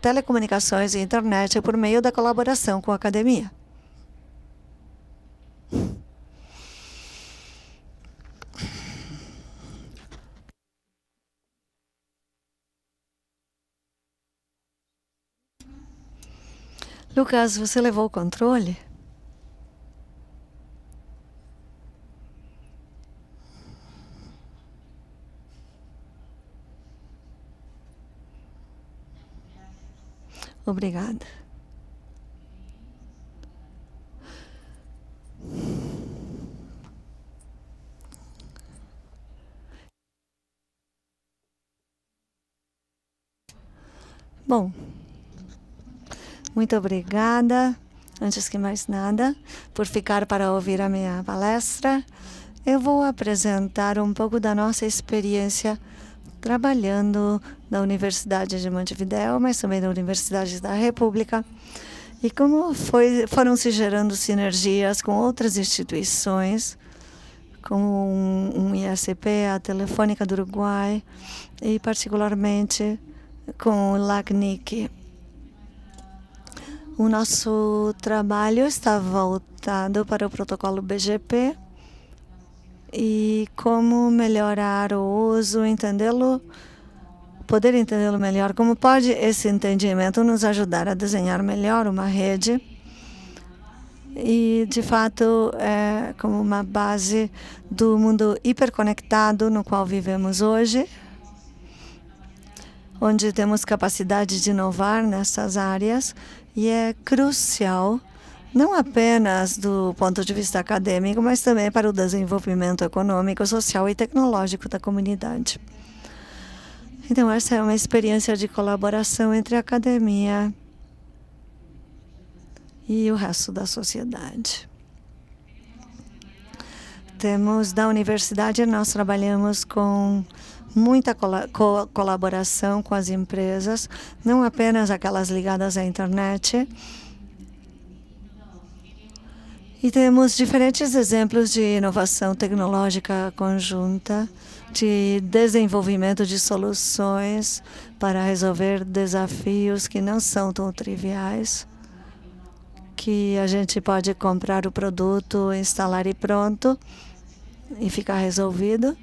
telecomunicações e internet por meio da colaboração com a academia. Lucas, você levou o controle? Obrigada. Bom, muito obrigada, antes que mais nada, por ficar para ouvir a minha palestra. Eu vou apresentar um pouco da nossa experiência trabalhando na Universidade de Montevidéu, mas também na Universidade da República, e como foram se gerando sinergias com outras instituições, como um ISP, a Telefônica do Uruguai, e particularmente com o LACNIC. O nosso trabalho está voltado para o protocolo BGP e como melhorar o uso, poder entendê-lo melhor. Como pode esse entendimento nos ajudar a desenhar melhor uma rede e, de fato, é como uma base do mundo hiperconectado no qual vivemos hoje, onde temos capacidade de inovar nessas áreas, e é crucial, não apenas do ponto de vista acadêmico, mas também para o desenvolvimento econômico, social e tecnológico da comunidade. Então, essa é uma experiência de colaboração entre a academia e o resto da sociedade. Da universidade, nós trabalhamos com muita colaboração com as empresas, não apenas aquelas ligadas à internet. E temos diferentes exemplos de inovação tecnológica conjunta, de desenvolvimento de soluções para resolver desafios que não são tão triviais, que a gente pode comprar o produto, instalar e pronto, e ficar resolvido.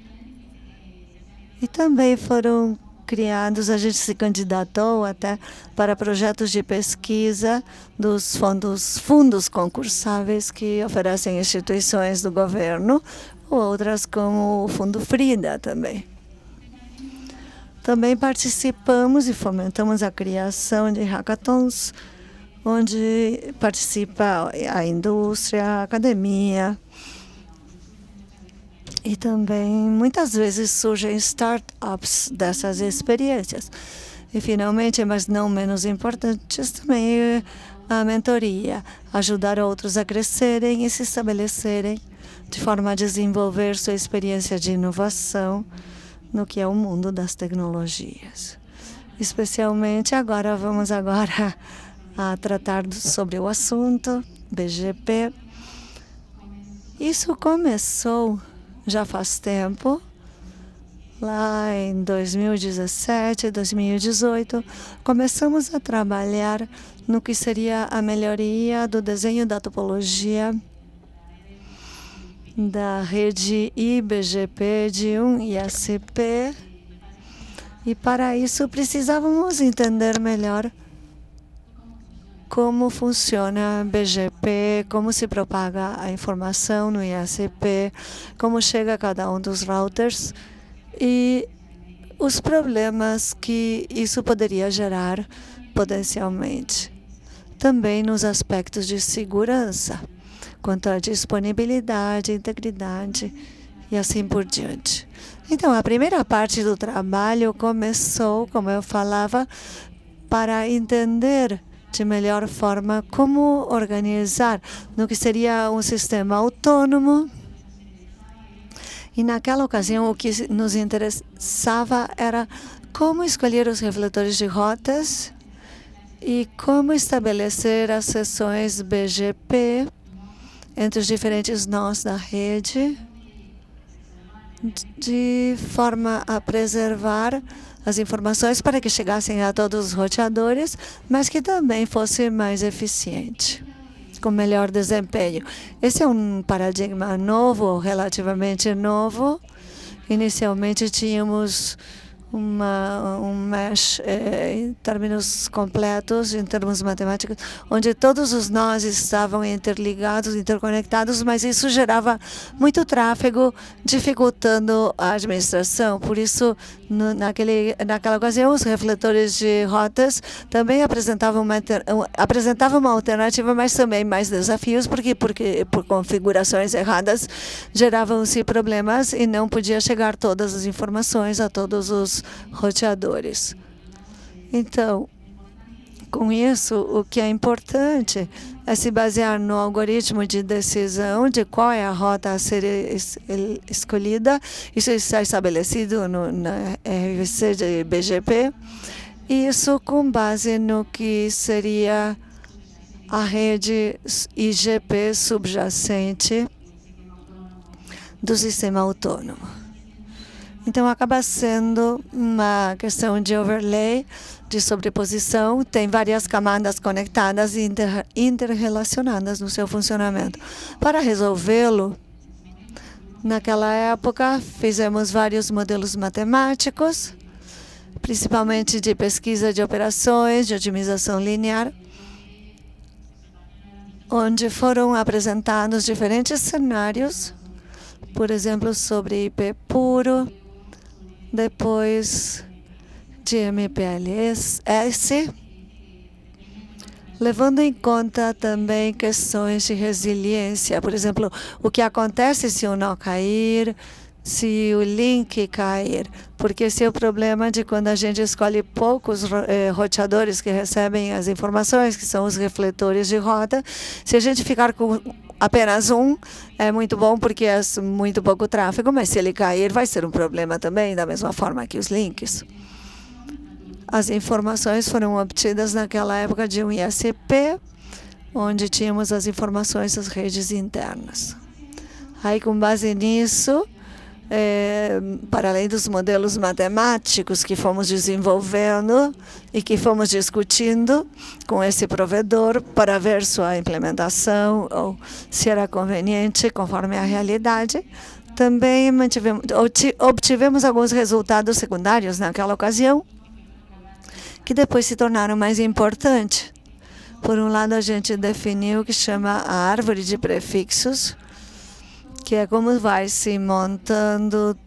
E também foram criados, a gente se candidatou até para projetos de pesquisa dos fundos concursáveis que oferecem instituições do governo, ou outras como o Fundo Frida também. Também participamos e fomentamos a criação de hackathons, onde participa a indústria, a academia. E também, muitas vezes, surgem startups dessas experiências. E, finalmente, mas não menos importantes, também a mentoria. Ajudar outros a crescerem e se estabelecerem de forma a desenvolver sua experiência de inovação no que é o mundo das tecnologias. Especialmente, vamos agora a tratar sobre o assunto BGP. Isso começou já faz tempo, lá em 2017, 2018, começamos a trabalhar no que seria a melhoria do desenho da topologia da rede IBGP de um ISP. E para isso precisávamos entender melhor como funciona BGP, como se propaga a informação no ISP, como chega a cada um dos routers e os problemas que isso poderia gerar potencialmente. Também nos aspectos de segurança, quanto à disponibilidade, integridade e assim por diante. Então, a primeira parte do trabalho começou, como eu falava, para entender de melhor forma como organizar no que seria um sistema autônomo. E naquela ocasião o que nos interessava era como escolher os refletores de rotas e como estabelecer as seções BGP entre os diferentes nós da rede, de forma a preservar as informações para que chegassem a todos os roteadores, mas que também fosse mais eficiente, com melhor desempenho. Esse é um paradigma novo, relativamente novo. Inicialmente tínhamos um mesh em termos completos, em termos matemáticos, onde todos os nós estavam interligados, interconectados, mas isso gerava muito tráfego, dificultando a administração. Por isso, naquela ocasião, os refletores de rotas também apresentavam uma alternativa, mas também mais desafios, porque por configurações erradas geravam-se problemas e não podia chegar todas as informações a todos os roteadores. Então, com isso, o que é importante é se basear no algoritmo de decisão de qual é a rota a ser escolhida. Isso está estabelecido na RVC de BGP. Isso com base no que seria a rede IGP subjacente do sistema autônomo. Então, acaba sendo uma questão de overlay, de sobreposição, tem várias camadas conectadas e interrelacionadas no seu funcionamento. Para resolvê-lo, naquela época, fizemos vários modelos matemáticos, principalmente de pesquisa de operações, de otimização linear, onde foram apresentados diferentes cenários, por exemplo, sobre IP puro, depois de MPLS, levando em conta também questões de resiliência. Por exemplo, o que acontece se o nó cair, se o link cair. Porque esse é o problema de quando a gente escolhe poucos roteadores que recebem as informações, que são os refletores de rota. Se a gente ficar com apenas um, é muito bom porque é muito pouco tráfego, mas se ele cair vai ser um problema também, da mesma forma que os links. As informações foram obtidas naquela época de um ISP, onde tínhamos as informações das redes internas. Aí, com base nisso, para além dos modelos matemáticos que fomos desenvolvendo e que fomos discutindo com esse provedor para ver sua implementação ou se era conveniente conforme a realidade, também obtivemos alguns resultados secundários naquela ocasião, que depois se tornaram mais importantes. Por um lado, a gente definiu o que chama a árvore de prefixos, que é como vai se montando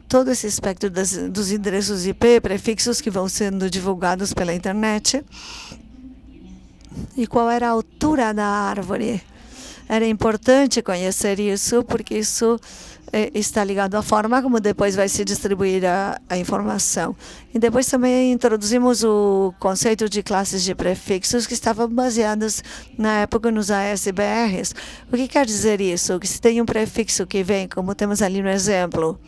todo esse espectro dos endereços IP, prefixos que vão sendo divulgados pela internet. E qual era a altura da árvore? Era importante conhecer isso, porque isso está ligado à forma como depois vai se distribuir a informação. E depois também introduzimos o conceito de classes de prefixos que estavam baseadas na época nos ASBRs. O que quer dizer isso? Que se tem um prefixo que vem, como temos ali no exemplo,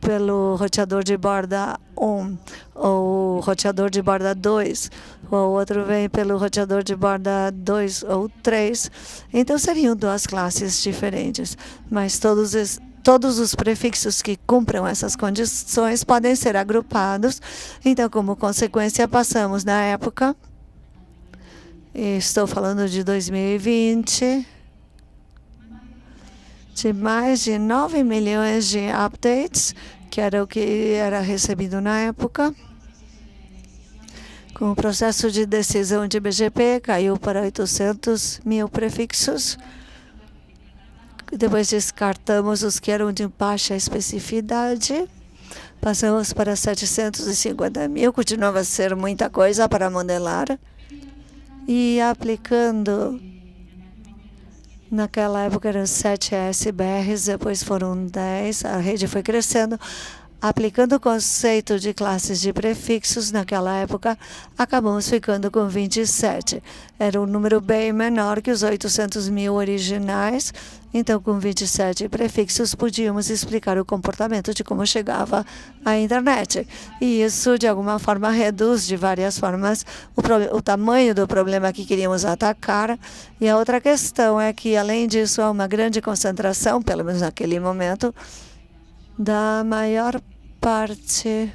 pelo roteador de borda 1, ou roteador de borda 2, ou outro vem pelo roteador de borda 2 ou 3, então seriam duas classes diferentes, mas todos os prefixos que cumpram essas condições podem ser agrupados. Então, como consequência, passamos na época, estou falando de 2020, de mais de 9 milhões de updates, que era o que era recebido na época. Com o processo de decisão de BGP, caiu para 800 mil prefixos. Depois descartamos os que eram de baixa especificidade. Passamos para 750 mil, continuava a ser muita coisa para modelar. E aplicando, naquela época eram 7 ASBRs, depois foram 10, a rede foi crescendo. Aplicando o conceito de classes de prefixos, naquela época, acabamos ficando com 27. Era um número bem menor que os 800 mil originais, então com 27 prefixos podíamos explicar o comportamento de como chegava à internet. E isso, de alguma forma, reduz de várias formas o tamanho do problema que queríamos atacar. E a outra questão é que, além disso, há uma grande concentração, pelo menos naquele momento, da maior parte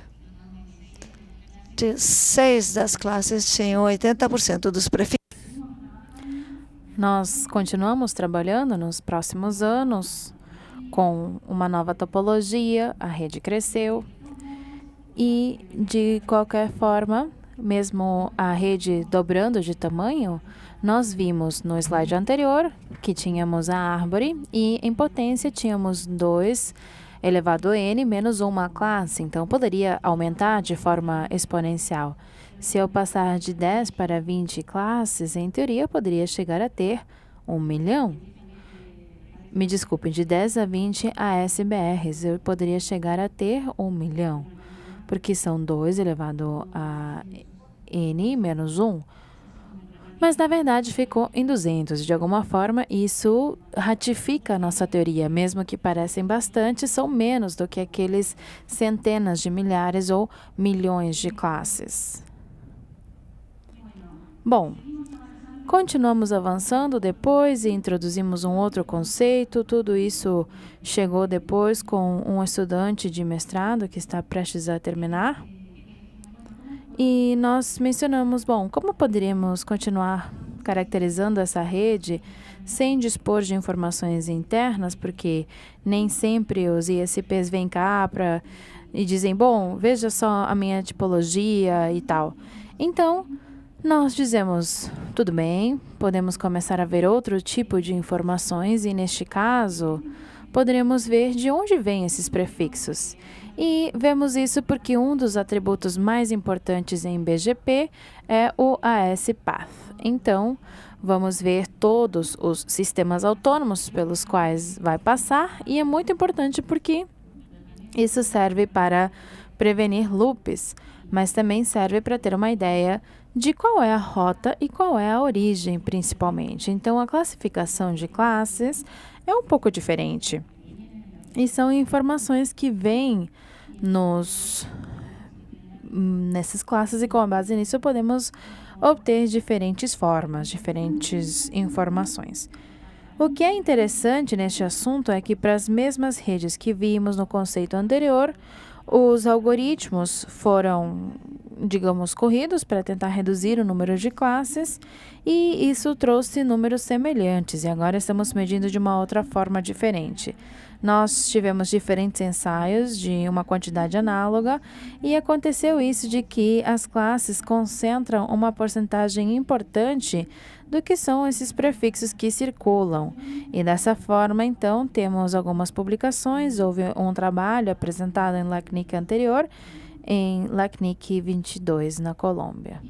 de 6 das classes tinham 80% dos prefixos. Nós continuamos trabalhando nos próximos anos com uma nova topologia, a rede cresceu e, de qualquer forma, mesmo a rede dobrando de tamanho, nós vimos no slide anterior que tínhamos a árvore e, em potência, tínhamos 2 elevado a n menos uma classe, então poderia aumentar de forma exponencial. Se eu passar de 10 para 20 classes, em teoria, eu poderia chegar a ter 1 milhão. Me desculpe, de 10 a 20 ASBRs, eu poderia chegar a ter 1 milhão, porque são 2 elevado a n menos 1. Mas, na verdade, ficou em 200. De alguma forma, isso ratifica a nossa teoria. Mesmo que parecem bastante, são menos do que aqueles centenas de milhares ou milhões de classes. Bom, continuamos avançando depois e introduzimos um outro conceito. Tudo isso chegou depois com um estudante de mestrado que está prestes a terminar. E nós mencionamos, bom, como poderíamos continuar caracterizando essa rede sem dispor de informações internas, porque nem sempre os ISPs vêm cá e dizem, bom, veja só a minha tipologia e tal. Então, nós dizemos, tudo bem, podemos começar a ver outro tipo de informações e, neste caso, poderemos ver de onde vêm esses prefixos. E vemos isso porque um dos atributos mais importantes em BGP é o ASPath. Então, vamos ver todos os sistemas autônomos pelos quais vai passar, e é muito importante porque isso serve para prevenir loops, mas também serve para ter uma ideia de qual é a rota e qual é a origem, principalmente. Então, a classificação de classes é um pouco diferente. E são informações que vêm nessas classes, e com base nisso podemos obter diferentes formas, diferentes informações. O que é interessante neste assunto é que, para as mesmas redes que vimos no conceito anterior, os algoritmos foram, digamos, corridos para tentar reduzir o número de classes, e isso trouxe números semelhantes, e agora estamos medindo de uma outra forma diferente. Nós tivemos diferentes ensaios de uma quantidade análoga, e aconteceu isso de que as classes concentram uma porcentagem importante do que são esses prefixos que circulam. E dessa forma, então, temos algumas publicações. Houve um trabalho apresentado em LACNIC anterior, em LACNIC 22, na Colômbia.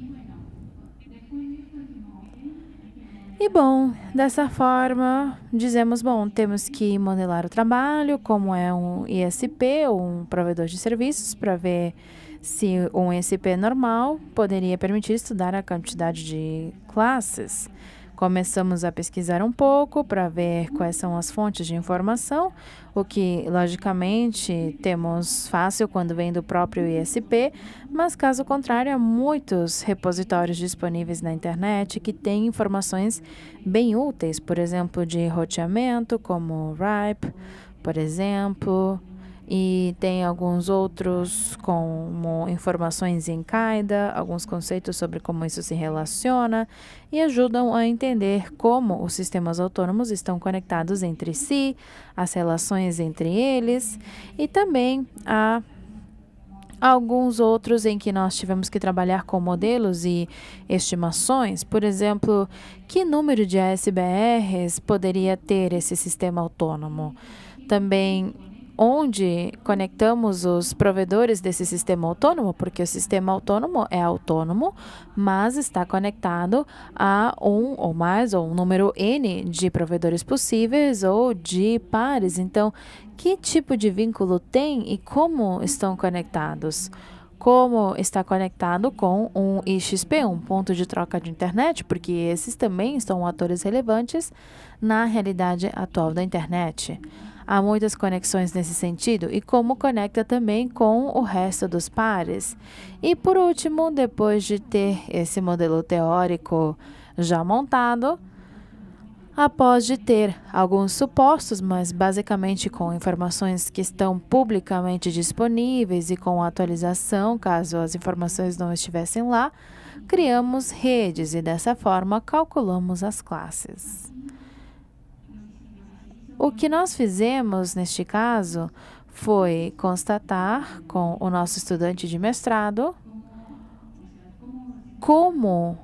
E, bom, dessa forma, dizemos, bom, temos que modelar o trabalho, como é um ISP, ou um provedor de serviços, para ver se um ISP normal poderia permitir estudar a quantidade de classes. Começamos a pesquisar um pouco para ver quais são as fontes de informação, o que, logicamente, temos fácil quando vem do próprio ISP, mas, caso contrário, há muitos repositórios disponíveis na internet que têm informações bem úteis, por exemplo, de roteamento, como o RIPE, por exemplo, e tem alguns outros como informações em CAIDA, alguns conceitos sobre como isso se relaciona, e ajudam a entender como os sistemas autônomos estão conectados entre si, as relações entre eles, e também há alguns outros em que nós tivemos que trabalhar com modelos e estimações. Por exemplo, que número de ASBRs poderia ter esse sistema autônomo? Também, onde conectamos os provedores desse sistema autônomo, porque o sistema autônomo é autônomo, mas está conectado a um ou mais, ou um número N de provedores possíveis ou de pares. Então, que tipo de vínculo tem e como estão conectados? Como está conectado com um IXP, um ponto de troca de internet, porque esses também são atores relevantes na realidade atual da internet. Há muitas conexões nesse sentido e como conecta também com o resto dos pares. E por último, depois de ter esse modelo teórico já montado, após de ter alguns supostos, mas basicamente com informações que estão publicamente disponíveis e com atualização, caso as informações não estivessem lá, criamos redes e dessa forma calculamos as classes. O que nós fizemos neste caso foi constatar com o nosso estudante de mestrado como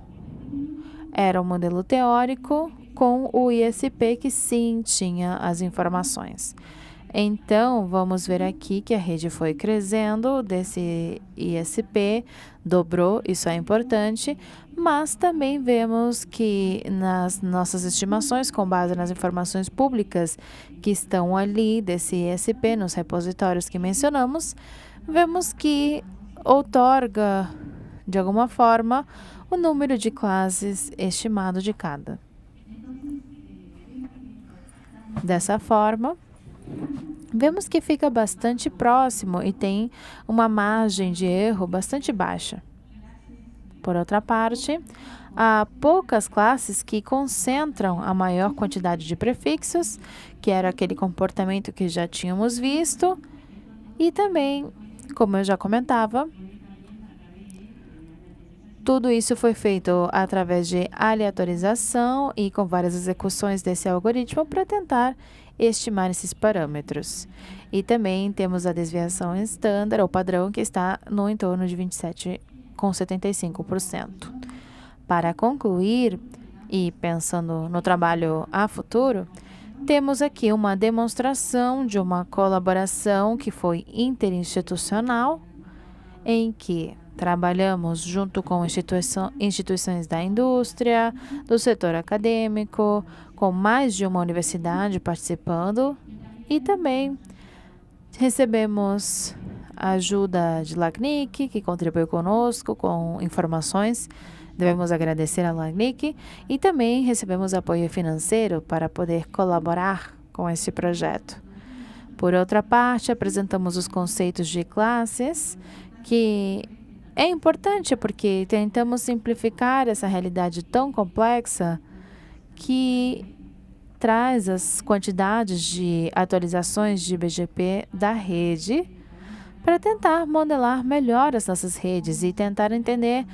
era o modelo teórico com o ISP que sim tinha as informações. Então, vamos ver aqui que a rede foi crescendo desse ISP, dobrou, isso é importante, mas também vemos que nas nossas estimações, com base nas informações públicas que estão ali desse ISP, nos repositórios que mencionamos, vemos que outorga, de alguma forma, o número de classes estimado de cada. Dessa forma, vemos que fica bastante próximo e tem uma margem de erro bastante baixa. Por outra parte, há poucas classes que concentram a maior quantidade de prefixos, que era aquele comportamento que já tínhamos visto, e também, como eu já comentava, tudo isso foi feito através de aleatorização e com várias execuções desse algoritmo para tentar estimar esses parâmetros. E também temos a desviação estándar, ou padrão, que está no entorno de 27,75%. Para concluir, e pensando no trabalho a futuro, temos aqui uma demonstração de uma colaboração que foi interinstitucional, em que trabalhamos junto com instituições da indústria, do setor acadêmico, com mais de uma universidade participando e também recebemos a ajuda de LACNIC, que contribuiu conosco com informações. Devemos agradecer a LACNIC e também recebemos apoio financeiro para poder colaborar com esse projeto. Por outra parte, apresentamos os conceitos de classes, que é importante porque tentamos simplificar essa realidade tão complexa que traz as quantidades de atualizações de BGP da rede para tentar modelar melhor as nossas redes e tentar entender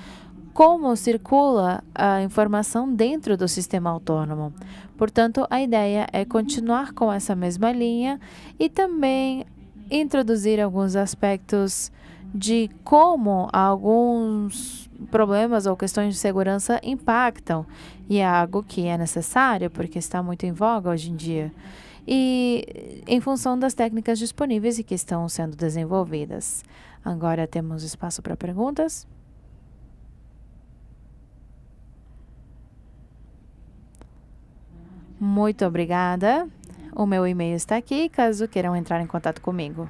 como circula a informação dentro do sistema autônomo. Portanto, a ideia é continuar com essa mesma linha e também introduzir alguns aspectos de como alguns problemas ou questões de segurança impactam, e é algo que é necessário porque está muito em voga hoje em dia, e em função das técnicas disponíveis e que estão sendo desenvolvidas. Agora temos espaço para perguntas. Muito obrigada. O meu e-mail está aqui, caso queiram entrar em contato comigo.